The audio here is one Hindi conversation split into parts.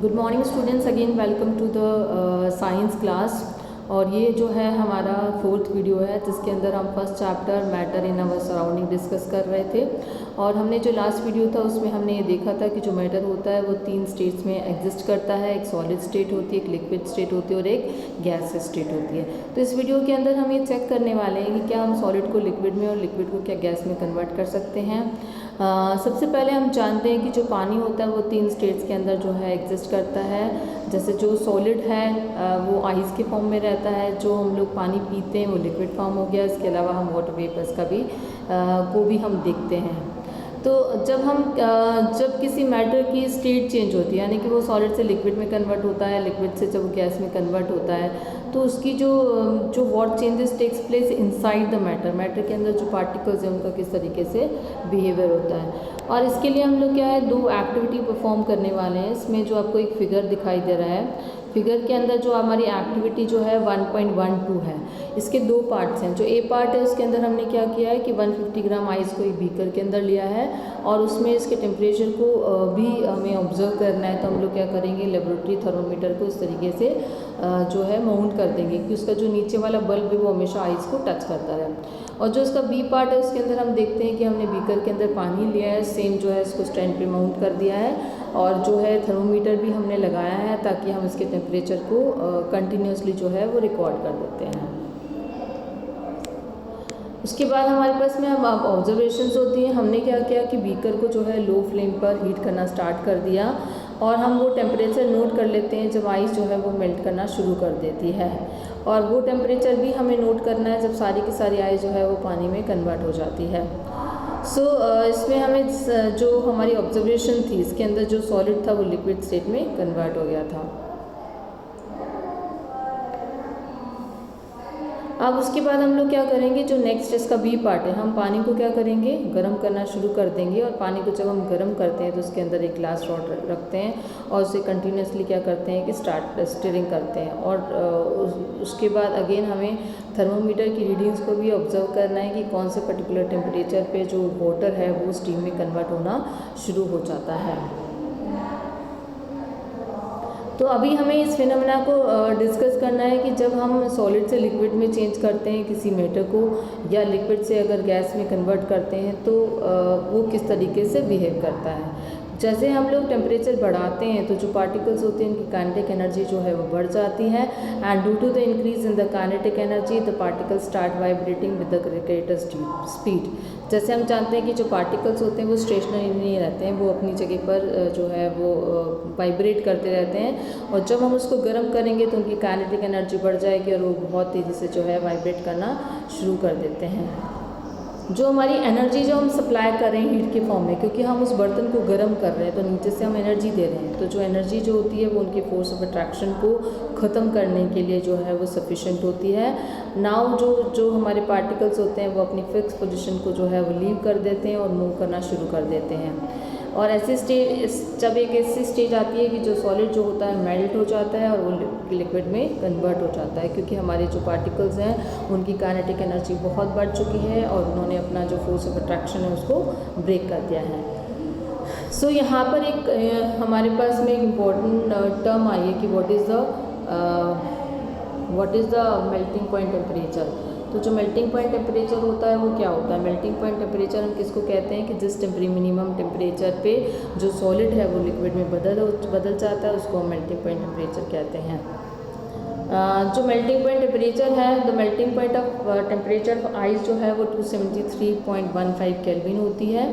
Good morning students, again welcome to the science class. और ये जो है हमारा 4th वीडियो है जिसके अंदर हम first chapter matter in our surrounding discuss कर रहे थे। और हमने जो लास्ट वीडियो था उसमें हमने ये देखा था कि जो मैटर होता है वो 3 स्टेट्स में एग्जिस्ट करता है। एक सॉलिड स्टेट होती है, एक लिक्विड स्टेट होती है और एक गैस स्टेट होती है। तो इस वीडियो के अंदर हम ये चेक करने वाले हैं कि क्या हम सॉलिड को लिक्विड में और लिक्विड को क्या गैस में कन्वर्ट कर सकते हैं। सबसे पहले हम जानते हैं कि जो पानी होता है वो 3 स्टेट्स के अंदर जो है एग्जिस्ट करता है। जैसे जो सॉलिड है वो आइस के फॉर्म में रहता है, जो हम लोग पानी पीते हैं वो लिक्विड फॉर्म हो गया। इसके अलावा हम वाटर वेपर्स का भी को भी हम देखते हैं। तो जब किसी मैटर की स्टेट चेंज होती है, यानी कि वो सॉलिड से लिक्विड में कन्वर्ट होता है, लिक्विड से जब वो गैस में कन्वर्ट होता है, तो उसकी जो what changes takes place inside the matter के अंदर जो पार्टिकल्स हैं उनका किस तरीके से बिहेवियर होता है। और इसके लिए हम लोग क्या है 2 एक्टिविटी परफॉर्म करने वाले हैं। इसमें जो आपको एक फिगर दिखाई दे रहा है, फिगर के अंदर जो हमारी एक्टिविटी जो है 1.12 है। इसके 2 पार्ट्स हैं। जो ए पार्ट है उसके अंदर हमने क्या किया है कि 150 ग्राम आइस को एक बीकर के अंदर लिया है और उसमें इसके टेम्परेचर को भी हमें ऑब्जर्व करना है। तो हम लोग क्या करेंगे, लेबोरेटरी थर्मोमीटर को इस तरीके से जो है माउंट कर देंगे कि उसका जो नीचे वाला बल्ब है वो हमेशा आइस को टच करता रहे। और जो इसका बी पार्ट है उसके अंदर हम देखते हैं कि हमने बीकर के अंदर पानी लिया है, सेम जो है इसको स्टैंड पे माउंट कर दिया है और जो है थर्मोमीटर भी हमने लगाया है ताकि हम इसके टेम्परेचर को कंटिन्यूसली जो है वो रिकॉर्ड कर देते हैं। उसके बाद हमारे पास में अब ऑब्जर्वेशंस होती हैं। हमने क्या किया कि बीकर को जो है लो फ्लेम पर हीट करना स्टार्ट कर दिया और हम वो टेम्परेचर नोट कर लेते हैं जब आइस जो है वो मेल्ट करना शुरू कर देती है। और वो टेम्परेचर भी हमें नोट करना है जब सारी की सारी आइस जो है वो पानी में कन्वर्ट हो जाती है। इसमें हमें जो हमारी ऑब्जर्वेशन थी इसके अंदर जो सॉलिड था वो लिक्विड स्टेट में कन्वर्ट हो गया था। अब उसके बाद हम लोग क्या करेंगे, जो नेक्स्ट इसका बी पार्ट है, हम पानी को क्या करेंगे, गर्म करना शुरू कर देंगे। और पानी को जब हम गर्म करते हैं तो उसके अंदर एक ग्लास रॉड रखते हैं और उसे कंटिन्यूसली क्या करते हैं कि स्टिरिंग करते हैं। और उसके बाद अगेन हमें थर्मोमीटर की रीडिंग्स को भी ऑब्जर्व करना है कि कौन से पर्टिकुलर टेम्परेचर पे जो वाटर है वो स्टीम में कन्वर्ट होना शुरू हो जाता है। तो अभी हमें इस फिनोमेना को डिस्कस करना है कि जब हम सॉलिड से लिक्विड में चेंज करते हैं किसी मैटर को, या लिक्विड से अगर गैस में कन्वर्ट करते हैं तो वो किस तरीके से बिहेव करता है। जैसे हम लोग टेम्परेचर बढ़ाते हैं तो जो पार्टिकल्स होते हैं उनकी काइनेटिक एनर्जी जो है वो बढ़ जाती है। And due to the increase in the kinetic energy the particles start vibrating with the greater speed. जैसे हम जानते हैं कि जो पार्टिकल्स होते हैं वो स्टेशनरी नहीं रहते हैं, वो अपनी जगह पर जो है वो वाइब्रेट करते रहते हैं। और जब हम उसको गर्म करेंगे तो उनकी काइनेटिक एनर्जी बढ़ जाएगी और वो बहुत तेज़ी से जो है वाइब्रेट करना शुरू कर देते हैं। जो हमारी एनर्जी जो हम सप्लाई कर रहे हैं हीट के फॉर्म में, क्योंकि हम उस बर्तन को गर्म कर रहे हैं तो नीचे से हम एनर्जी दे रहे हैं, तो जो एनर्जी जो होती है वो उनके फोर्स ऑफ अट्रैक्शन को ख़त्म करने के लिए जो है वो सफिशेंट होती है। नाउ जो हमारे पार्टिकल्स होते हैं वो अपनी फिक्स पोजीशन को जो है वो लीव कर देते हैं और मूव करना शुरू कर देते हैं। और ऐसी जब एक ऐसी स्टेज आती है कि जो सॉलिड जो होता है मेल्ट हो जाता है और वो लिक्विड में कन्वर्ट हो जाता है, क्योंकि हमारे जो पार्टिकल्स हैं उनकी काइनेटिक एनर्जी बहुत बढ़ चुकी है और उन्होंने अपना जो फोर्स ऑफ अट्रैक्शन है उसको ब्रेक कर दिया है। यहाँ पर एक हमारे पास में एक इम्पॉर्टेंट टर्म आई है कि what is the melting point temperature. तो जो मेल्टिंग पॉइंट टेम्परेचर होता है वो क्या होता है, मेल्टिंग पॉइंट टेम्परेचर हम किसको कहते हैं कि जिस मिनिमम टेम्परेचर पे जो सॉलिड है वो लिक्विड में बदल जाता है उसको हम मेल्टिंग पॉइंट टेम्परेचर कहते हैं। जो मेल्टिंग पॉइंट टेम्परेचर है, the melting point of temperature of ice जो है वो 273.15 केल्विन होती है।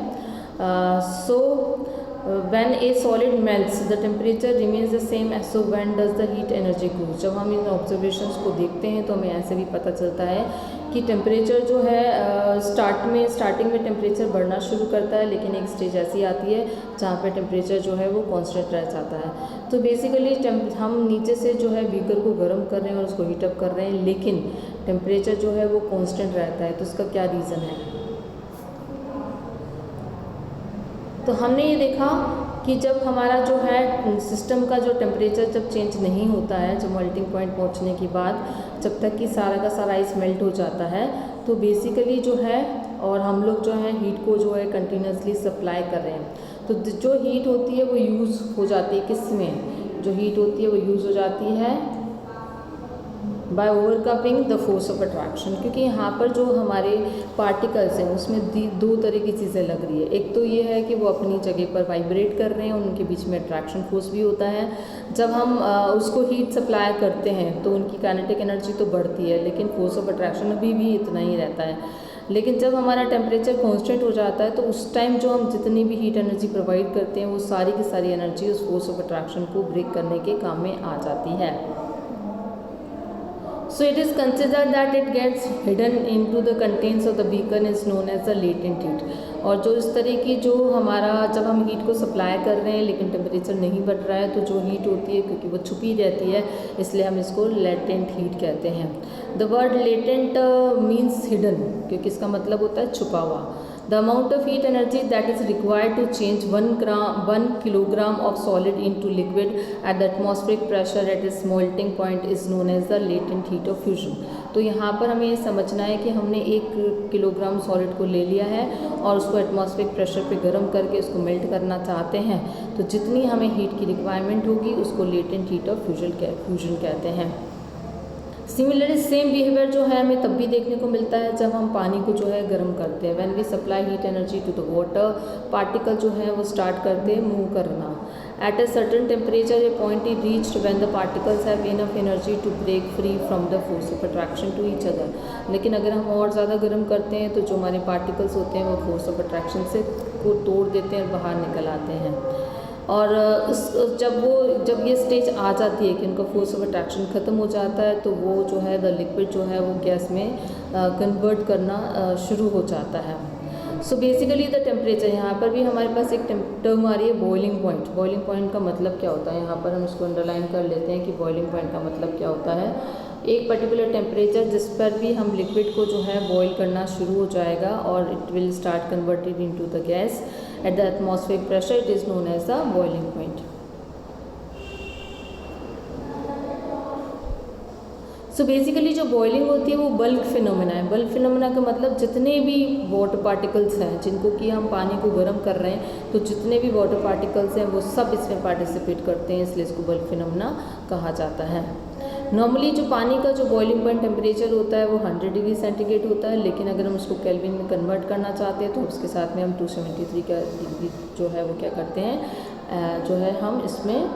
when a solid melts the temperature remains the same as so when does the heat energy grows। जब हम इन ऑब्जर्वेशंस को देखते हैं तो हमें ऐसे भी पता चलता है कि टेम्परेचर जो है स्टार्टिंग में टेम्परेचर बढ़ना शुरू करता है, लेकिन एक स्टेज ऐसी आती है जहाँ पे टेम्परेचर जो है वो कांस्टेंट रह जाता है। तो बेसिकली हम नीचे से जो है बीकर को गर्म कर रहे हैं और उसको हीटअप कर रहे हैं, लेकिन टेम्परेचर जो है वो कांस्टेंट रहता है। तो इसका क्या रीज़न है, तो हमने ये देखा कि जब हमारा जो है सिस्टम का जो टेम्परेचर जब चेंज नहीं होता है, जब मेल्टिंग पॉइंट पहुंचने के बाद जब तक कि सारा का सारा आइस मेल्ट हो जाता है, तो बेसिकली जो है और हम लोग जो है हीट को जो है कंटिन्यूसली सप्लाई कर रहे हैं। तो जो हीट होती है वो यूज़ हो जाती है किस में, जो हीट होती है वो यूज़ हो जाती है by overcoming the force of attraction, क्योंकि यहाँ पर जो हमारे पार्टिकल्स हैं उसमें दो तरह की चीज़ें लग रही है। एक तो ये है कि वो अपनी जगह पर वाइब्रेट कर रहे हैं, उनके बीच में अट्रैक्शन फोर्स भी होता है। जब हम उसको हीट सप्लाई करते हैं तो उनकी काइनेटिक एनर्जी तो बढ़ती है, लेकिन फोर्स ऑफ अट्रैक्शन अभी भी इतना ही रहता है। लेकिन जब हमारा टेम्परेचर कांस्टेंट हो जाता है तो उस टाइम जो हम जितनी भी हीट एनर्जी प्रोवाइड करते हैं वो सारी की सारी एनर्जी उस फोर्स ऑफ अट्रैक्शन को ब्रेक करने के काम में आ जाती है। So it is considered that it gets hidden into the contents of the beaker is known as the latent heat। और जो इस तरह की जो हमारा जब हम हीट को सप्लाई कर रहे हैं लेकिन टेम्परेचर नहीं बढ़ रहा है तो जो हीट होती है क्योंकि वो छुपी रहती है इसलिए हम इसको लेटेंट हीट कहते हैं। The word latent means hidden, क्योंकि इसका मतलब होता है छुपा हुआ। The amount of heat energy that is required to change 1 kilogram of solid into liquid at the atmospheric pressure at its melting point is known as the latent heat of fusion। तो यहाँ पर हमें ये समझना है कि हमने 1 किलोग्राम सॉलिड को ले लिया है और उसको एटमॉस्फेरिक प्रेशर पे गर्म करके उसको मेल्ट करना चाहते हैं, तो जितनी हमें हीट की रिक्वायरमेंट होगी उसको लेटेंट हीट ऑफ फ्यूजन कहते हैं। सिमिलरली सेम बिहेवियर जो है हमें तब भी देखने को मिलता है जब हम पानी को जो है गर्म करते हैं। When we supply heat energy to the water, particle जो है वो स्टार्ट करते हैं मूव करना। At a certain temperature a point is reached when the particles have enough energy to break free from the force of attraction to each other. लेकिन अगर हम और ज़्यादा गर्म करते हैं तो जो हमारे पार्टिकल्स होते हैं वो फोर्स ऑफ अट्रैक्शन से को तोड़ देते हैं और बाहर निकल आते हैं। और जब ये स्टेज आ जाती है कि उनका फोर्स ऑफ अट्रैक्शन ख़त्म हो जाता है तो वो जो है द लिक्विड जो है वो गैस में कन्वर्ट करना शुरू हो जाता है। सो बेसिकली द टेम्परेचर, यहाँ पर भी हमारे पास एक टर्म आ रही है बॉइलिंग पॉइंट। बॉइलिंग पॉइंट का मतलब क्या होता है, यहाँ पर हम इसको अंडरलाइन कर लेते हैं कि बॉइलिंग पॉइंट का मतलब क्या होता है। एक पर्टिकुलर टेम्परेचर जिस पर भी हम लिक्विड को जो है बॉईल करना शुरू हो जाएगा और it will start converted into the gas at the atmospheric pressure, it is known as the boiling point. So basically जो बॉइलिंग होती है वो बल्क फिनोमेना है। बल्क फिनोमेना का मतलब जितने भी वाटर पार्टिकल्स हैं जिनको कि हम पानी को गर्म कर रहे हैं तो जितने भी वाटर पार्टिकल्स हैं वो सब इसमें पार्टिसिपेट करते हैं, इसलिए इसको बल्क फिनोमेना कहा जाता है। नॉर्मली जो पानी का जो बॉइलिंग पॉइंट टेम्परेचर होता है वो 100 डिग्री सेंटीग्रेड होता है, लेकिन अगर हम उसको केल्विन में कन्वर्ट करना चाहते हैं तो उसके साथ में हम 273 का डिग्री जो है वो क्या करते हैं, जो है हम इसमें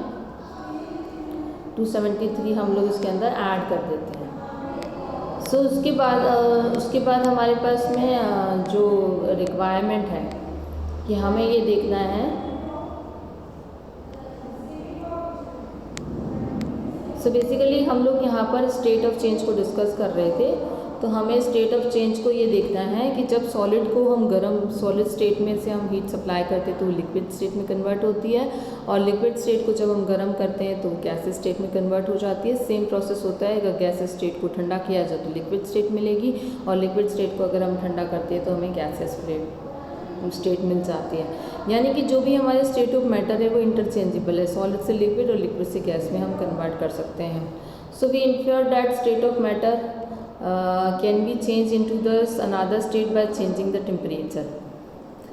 273 हम लोग इसके अंदर ऐड कर देते हैं। सो उसके बाद हमारे पास में जो रिक्वायरमेंट है कि हमें ये देखना है। सो बेसिकली हम लोग यहाँ पर स्टेट ऑफ चेंज को डिस्कस कर रहे थे, तो हमें स्टेट ऑफ चेंज को ये देखना है कि जब सॉलिड को हम सॉलिड स्टेट में से हम हीट सप्लाई करते हैं तो लिक्विड स्टेट में कन्वर्ट होती है, और लिक्विड स्टेट को जब हम गर्म करते हैं तो गैसेस स्टेट में कन्वर्ट हो जाती है। सेम प्रोसेस होता है, अगर गैसेस स्टेट को ठंडा किया जाए तो लिक्विड स्टेट मिलेगी, और लिक्विड स्टेट को अगर हम ठंडा करते हैं तो हमें गैसेस स्टेट मिल जाती है। यानी कि जो भी हमारे स्टेट ऑफ मैटर है वो इंटरचेंजेबल है, सॉलिड से लिक्विड और लिक्विड से गैस में हम कन्वर्ट कर सकते हैं। So we ensure that state of matter can be changed into another state by changing the temperature.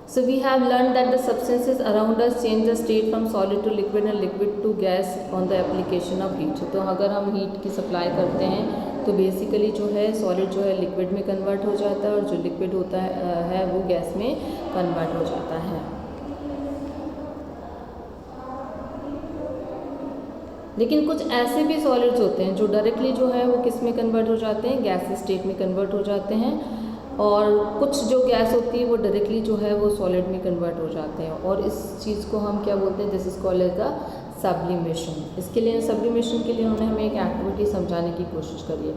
So we have learned that the substances around us change the state from solid to liquid and liquid to gas on the application of heat. तो अगर हम हीट की सप्लाई करते हैं तो बेसिकली जो है सॉलिड जो है लिक्विड में कन्वर्ट हो जाता है और जो लिक्विड होता है वो गैस में कन्वर्ट हो जाता है। लेकिन कुछ ऐसे भी सॉलिड्स होते हैं जो डायरेक्टली जो है वो किस में कन्वर्ट हो जाते हैं, गैस स्टेट में कन्वर्ट हो जाते हैं, और कुछ जो गैस होती है वो डायरेक्टली जो है वो सॉलिड में कन्वर्ट हो जाते हैं, और इस चीज़ को हम क्या बोलते हैं, this is called as the sublimation. इसके लिए सब्लिमेशन के लिए उन्होंने हमें एक एक्टिविटी समझाने की कोशिश करी है।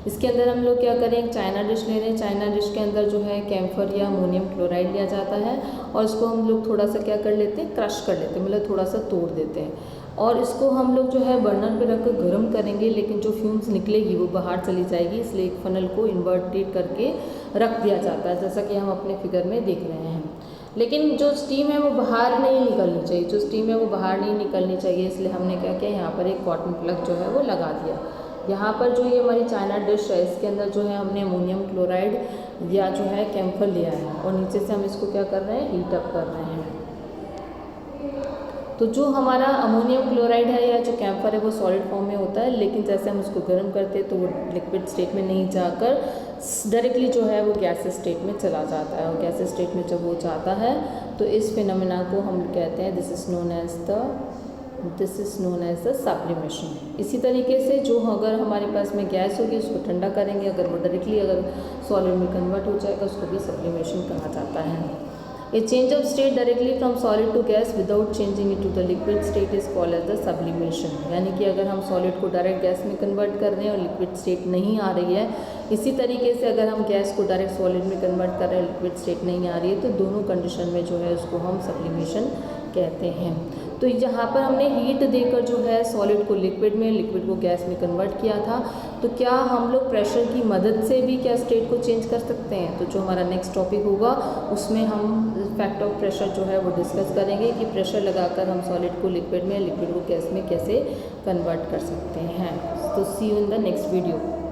इसके अंदर हम लोग क्या करें, एक चाइना डिश ले रहे हैं। चाइना डिश के अंदर जो है कैम्फर या अमोनियम क्लोराइड लिया जाता है और इसको हम लोग थोड़ा सा क्या कर लेते हैं, क्रश कर लेते हैं, मतलब थोड़ा सा तोड़ देते हैं, और इसको हम लोग जो है बर्नर पे रखकर गर्म करेंगे, लेकिन जो फ्यूम्स निकलेगी वो बाहर चली जाएगी, इसलिए एक फनल को इन्वर्टेड करके रख दिया जाता है, जैसा कि हम अपने फिगर में देख रहे हैं। लेकिन जो स्टीम है वो बाहर नहीं निकलनी चाहिए, जो स्टीम है वो बाहर नहीं निकलनी चाहिए, इसलिए हमने क्या किया, यहाँ पर एक कॉटन प्लग जो है वो लगा दिया। यहाँ पर जो ये हमारी चाइना डिश है इसके अंदर जो है हमने अमोनियम क्लोराइड या जो है कैम्फर लिया है, और नीचे से हम इसको क्या कर रहे हैं, हीट अप कर रहे हैं। तो जो हमारा अमोनियम क्लोराइड है या जो कैम्फर है वो सॉलिड फॉर्म में होता है, लेकिन जैसे हम उसको गर्म करते हैं तो वो लिक्विड स्टेट में नहीं जाकर डायरेक्टली जो है वो गैस स्टेट में चला जाता है। और गैस स्टेट में जब वो जाता है तो इस फिनोमेना को हम कहते हैं this is known as the sublimation. इसी तरीके से जो अगर हमारे पास में गैस होगी उसको ठंडा करेंगे, अगर वो डायरेक्टली अगर सॉलिड में कन्वर्ट हो जाएगा उसको भी सब्लिमेशन कहा जाता है। A change of state directly from solid to gas without changing it to the liquid state is called as the sublimation. यानी कि अगर हम सॉलिड को डायरेक्ट गैस में कन्वर्ट कर रहे हैं और लिक्विड स्टेट नहीं आ रही है, इसी तरीके से अगर हम गैस को डायरेक्ट सॉलिड में कन्वर्ट कर रहे हैं, लिक्विड स्टेट नहीं आ रही है, तो दोनों कंडीशन में जो है उसको हम सब्लिमेशन कहते हैं। तो यहाँ पर हमने हीट देकर जो है सॉलिड को लिक्विड में, लिक्विड को गैस में कन्वर्ट किया था। तो क्या हम लोग प्रेशर की मदद से भी क्या स्टेट को चेंज कर सकते हैं? तो जो हमारा नेक्स्ट टॉपिक होगा उसमें हम इफेक्ट ऑफ प्रेशर जो है वो डिस्कस करेंगे कि प्रेशर लगाकर हम सॉलिड को लिक्विड में, लिक्विड को गैस में कैसे कन्वर्ट कर सकते हैं। तो see you in the next video.